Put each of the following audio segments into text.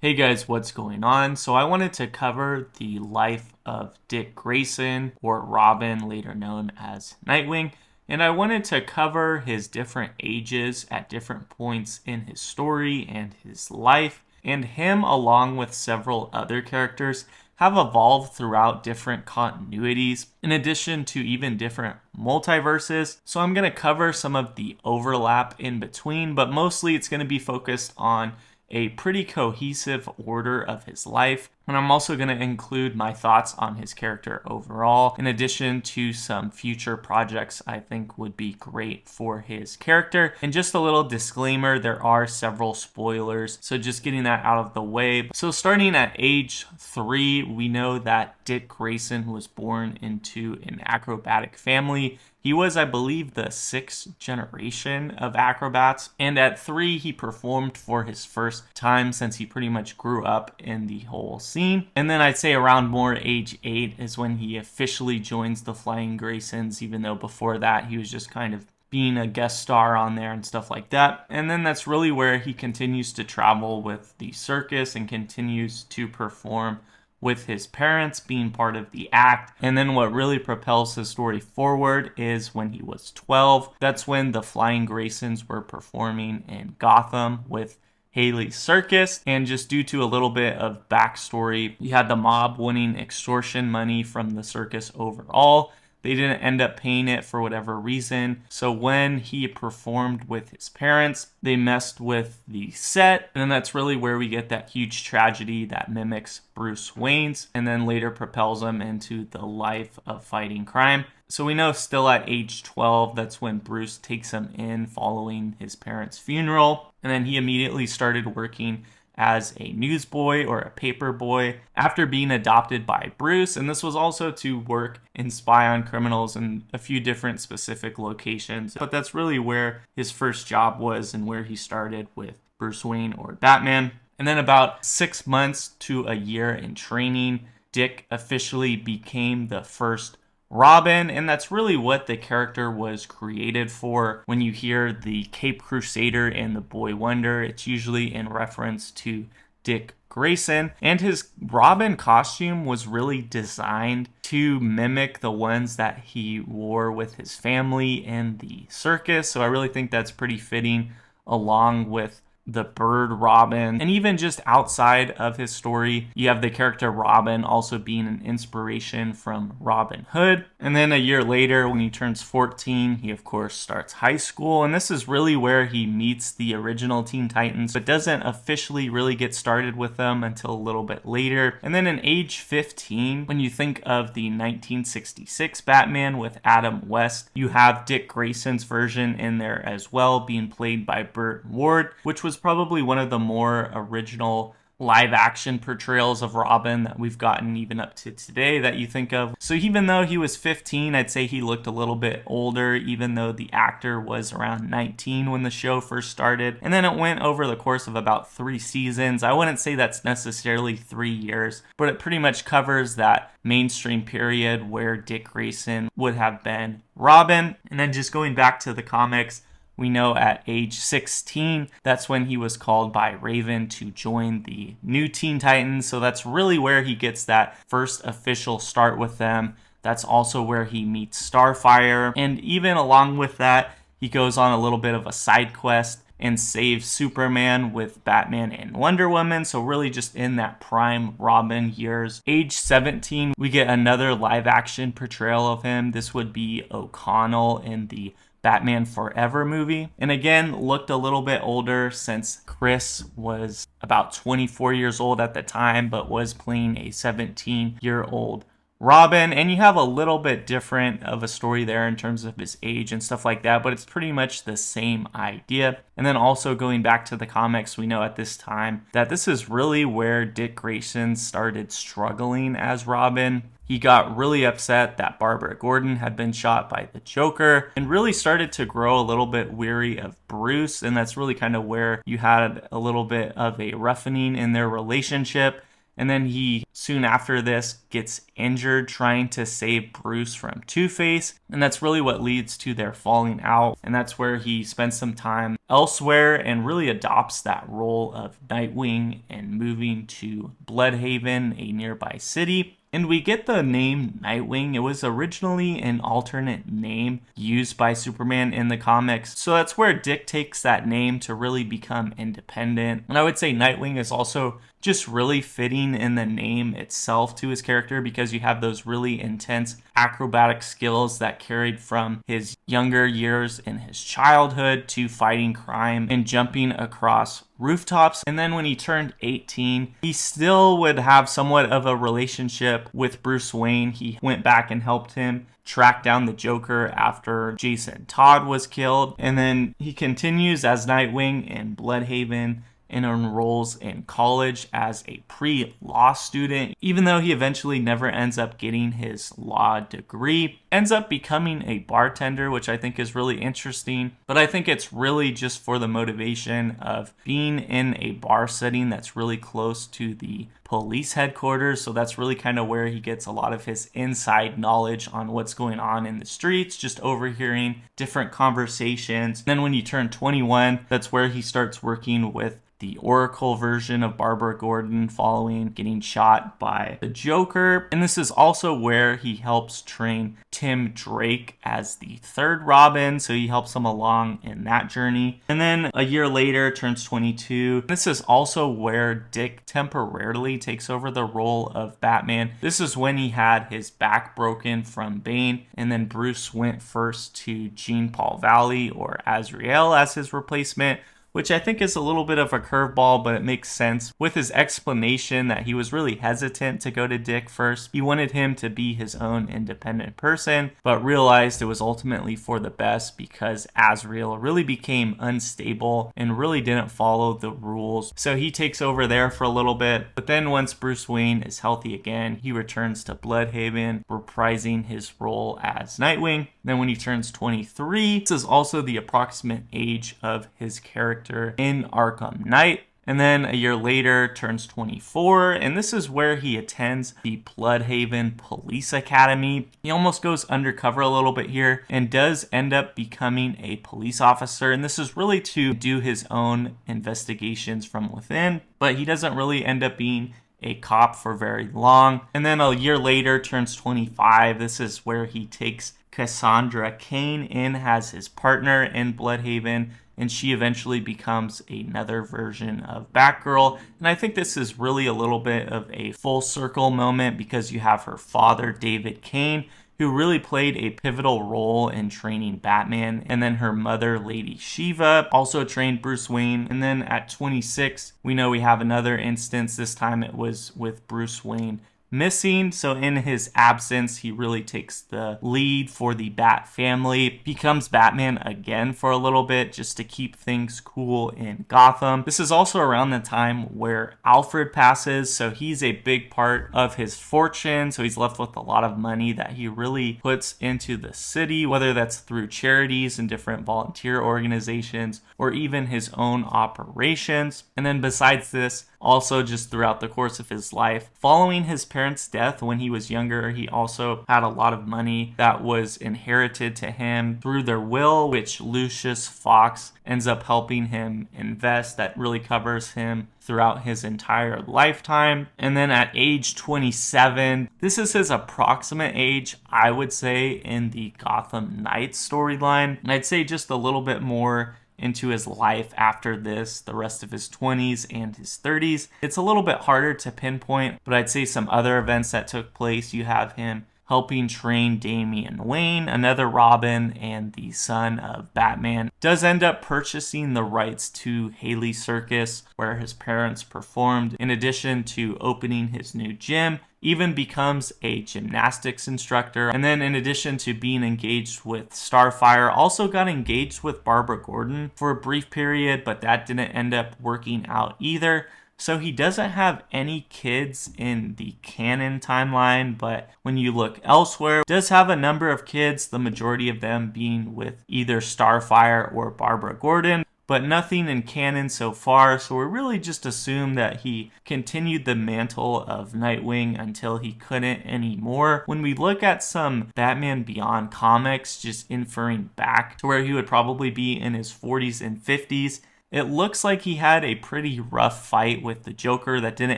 Hey guys, what's going on? So I wanted to cover the life of Dick Grayson, or Robin, later known as Nightwing, and I wanted to cover his different ages at different points in his story and his life, and him along with several other characters have evolved throughout different continuities, in addition to even different multiverses. So I'm going to cover some of the overlap in between, but mostly it's going to be focused on a pretty cohesive order of his life. And I'm also going to include my thoughts on his character overall, in addition to some future projects I think would be great for his character. And just a little disclaimer, there are several spoilers, so just getting that out of the way. So starting at age 3, we know that Dick Grayson was born into an acrobatic family. He was, I believe, the 6th generation of acrobats. And at 3, he performed for his first time since he pretty much grew up in the whole scene. And then I'd say around more age 8 is when he officially joins the Flying Graysons, even though before that he was just kind of being a guest star on there and stuff like that. And then that's really where he continues to travel with the circus and continues to perform with his parents being part of the act. And then what really propels his story forward is when he was 12. That's when the Flying Graysons were performing in Gotham with Haley's Circus. And just due to a little bit of backstory, you had the mob wanting extortion money from the circus overall. They didn't end up paying it for whatever reason. So when he performed with his parents, they messed with the set. And that's really where we get that huge tragedy that mimics Bruce Wayne's and then later propels him into the life of fighting crime. So we know still at age 12, that's when Bruce takes him in following his parents' funeral. And then he immediately started working as a newsboy or a paper boy after being adopted by Bruce. And this was also to work and spy on criminals in a few different specific locations. But that's really where his first job was and where he started with Bruce Wayne or Batman. And then about 6 months to a year in training, Dick officially became the first Robin, and that's really what the character was created for. When you hear the Cape Crusader and the Boy Wonder, it's usually in reference to Dick Grayson, and his Robin costume was really designed to mimic the ones that he wore with his family in the circus. So I really think that's pretty fitting, along with the bird Robin. And even just outside of his story, you have the character Robin also being an inspiration from Robin Hood. And then a year later, when he turns 14, he of course starts high school, and this is really where he meets the original Teen Titans, but doesn't officially really get started with them until a little bit later. And then in age 15, when you think of the 1966 Batman with Adam West, you have Dick Grayson's version in there as well, being played by Burt Ward, which was probably one of the more original live action portrayals of Robin that we've gotten even up to today that you think of. So even though he was 15, I'd say he looked a little bit older, even though the actor was around 19 when the show first started. And then it went over the course of about 3 seasons. I wouldn't say that's necessarily 3 years, but it pretty much covers that mainstream period where Dick Grayson would have been Robin. And then just going back to the comics, we know at age 16, that's when he was called by Raven to join the new Teen Titans. So that's really where he gets that first official start with them. That's also where he meets Starfire. And even along with that, he goes on a little bit of a side quest and saves Superman with Batman and Wonder Woman. So really just in that prime Robin years. Age 17, we get another live action portrayal of him. This would be O'Connell in the Batman Forever movie. And again, looked a little bit older since Chris was about 24 years old at the time, but was playing a 17-year-old Robin. And you have a little bit different of a story there in terms of his age and stuff like that, but it's pretty much the same idea. And then also going back to the comics, we know at this time that this is really where Dick Grayson started struggling as Robin. He got really upset that Barbara Gordon had been shot by the Joker and really started to grow a little bit weary of Bruce. And that's really kind of where you had a little bit of a roughening in their relationship. And then he, soon after this, gets injured trying to save Bruce from Two-Face. And that's really what leads to their falling out. And that's where he spends some time elsewhere and really adopts that role of Nightwing and moving to Bloodhaven, a nearby city. And we get the name Nightwing. It was originally an alternate name used by Superman in the comics. So that's where Dick takes that name to really become independent. And I would say Nightwing is also just really fitting in the name itself to his character, because you have those really intense acrobatic skills that carried from his younger years in his childhood to fighting crime and jumping across rooftops. And then when he turned 18, he still would have somewhat of a relationship with Bruce Wayne. He went back and helped him track down the Joker after Jason Todd was killed. And then he continues as Nightwing in Bloodhaven and enrolls in college as a pre-law student, even though he eventually never ends up getting his law degree. Ends up becoming a bartender, which I think is really interesting, but I think it's really just for the motivation of being in a bar setting that's really close to the police headquarters. So that's really kind of where he gets a lot of his inside knowledge on what's going on in the streets, just overhearing different conversations. Then when you turn 21, that's where he starts working with the Oracle version of Barbara Gordon following getting shot by the Joker. And this is also where he helps train Tim Drake as the third Robin, so he helps him along in that journey. And then a year later, turns 22. This is also where Dick temporarily takes over the role of Batman. This is when he had his back broken from Bane, and then Bruce went first to Jean Paul Valley, or Azrael, as his replacement, which I think is a little bit of a curveball, but it makes sense with his explanation that he was really hesitant to go to Dick first. He wanted him to be his own independent person, but realized it was ultimately for the best because Azrael really became unstable and really didn't follow the rules. So he takes over there for a little bit, but then once Bruce Wayne is healthy again, he returns to Bloodhaven, reprising his role as Nightwing. Then when he turns 23, this is also the approximate age of his character in Arkham Knight. And then a year later turns 24, and this is where he attends the Bloodhaven Police Academy. He almost goes undercover a little bit here and does end up becoming a police officer, and this is really to do his own investigations from within, but he doesn't really end up being a cop for very long. And then a year later turns 25. This is where he takes Cassandra Cain in as his partner in Bloodhaven, and she eventually becomes another version of Batgirl. And I think this is really a little bit of a full circle moment because you have her father, David Cain, who really played a pivotal role in training Batman. And then her mother, Lady Shiva, also trained Bruce Wayne. And then at 26, we know we have another instance. This time it was with Bruce Wayne missing, so in his absence he really takes the lead for the Bat family, becomes Batman again for a little bit just to keep things cool in Gotham. This is also around the time where Alfred passes, so he's a big part of his fortune, so he's left with a lot of money that he really puts into the city, whether that's through charities and different volunteer organizations or even his own operations. And then besides this, also just throughout the course of his life, following his parents' death when he was younger, he also had a lot of money that was inherited to him through their will, which Lucius Fox ends up helping him invest. That really covers him throughout his entire lifetime. And then at age 27, this is his approximate age, I would say, in the Gotham Knights storyline. And I'd say just a little bit more into his life after this, the rest of his 20s and his 30s. It's a little bit harder to pinpoint, but I'd say some other events that took place. You have him helping train Damian Wayne, another Robin and the son of Batman. Does end up purchasing the rights to Haley Circus, where his parents performed, in addition to opening his new gym. Even becomes a gymnastics instructor. And then in addition to being engaged with Starfire, also got engaged with Barbara Gordon for a brief period, but that didn't end up working out either. So he doesn't have any kids in the canon timeline, but when you look elsewhere, does have a number of kids, the majority of them being with either Starfire or Barbara Gordon, but nothing in canon so far, so we really just assume that he continued the mantle of Nightwing until he couldn't anymore. When we look at some Batman Beyond comics, just inferring back to where he would probably be in his 40s and 50s, it looks like he had a pretty rough fight with the Joker that didn't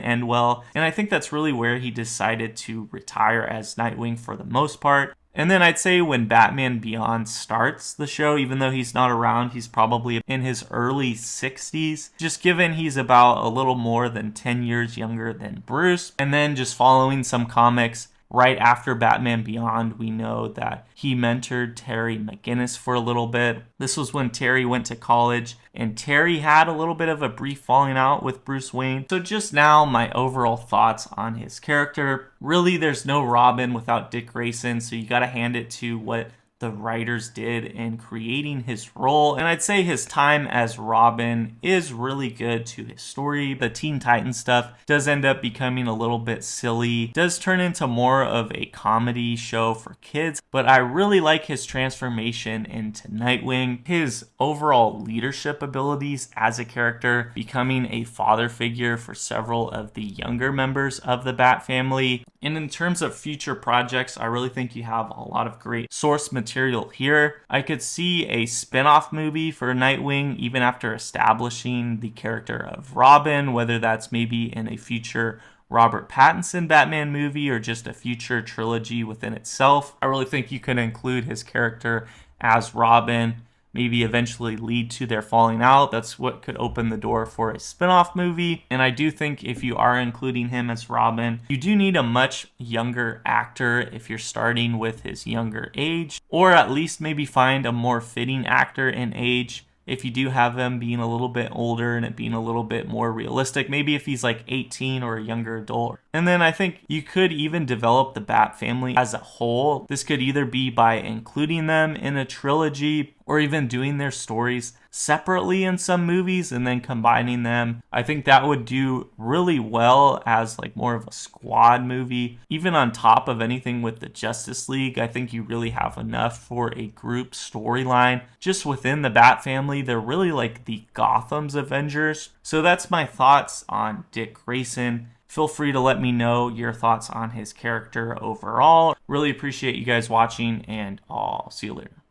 end well, and I think that's really where he decided to retire as Nightwing for the most part. And then I'd say when Batman Beyond starts the show, even though he's not around, he's probably in his early 60s, just given he's about a little more than 10 years younger than Bruce. And then just following some comics, right after Batman Beyond, we know that he mentored Terry McGinnis for a little bit. This was when Terry went to college, and Terry had a little bit of a brief falling out with Bruce Wayne. So just now, my overall thoughts on his character. Really, there's no Robin without Dick Grayson, so you gotta hand it to what the writers did in creating his role. And I'd say his time as Robin is really good to his story. The Teen Titans stuff does end up becoming a little bit silly, does turn into more of a comedy show for kids, but I really like his transformation into Nightwing, his overall leadership abilities as a character, becoming a father figure for several of the younger members of the Bat family. And in terms of future projects, I really think you have a lot of great source material here. I could see a spin-off movie for Nightwing even after establishing the character of Robin, whether that's maybe in a future Robert Pattinson Batman movie or just a future trilogy within itself. I really think you could include his character as Robin, maybe eventually lead to their falling out. That's what could open the door for a spin-off movie. And I do think if you are including him as Robin, you do need a much younger actor if you're starting with his younger age, or at least maybe find a more fitting actor in age if you do have him being a little bit older and it being a little bit more realistic. Maybe if he's like 18 or a younger adult. And then I think you could even develop the Bat family as a whole. This could either be by including them in a trilogy or even doing their stories separately in some movies and then combining them. I think that would do really well as like more of a squad movie. Even on top of anything with the Justice League, I think you really have enough for a group storyline. Just within the Bat family, they're really like the Gotham's Avengers. So that's my thoughts on Dick Grayson. Feel free to let me know your thoughts on his character overall. Really appreciate you guys watching, and I'll see you later.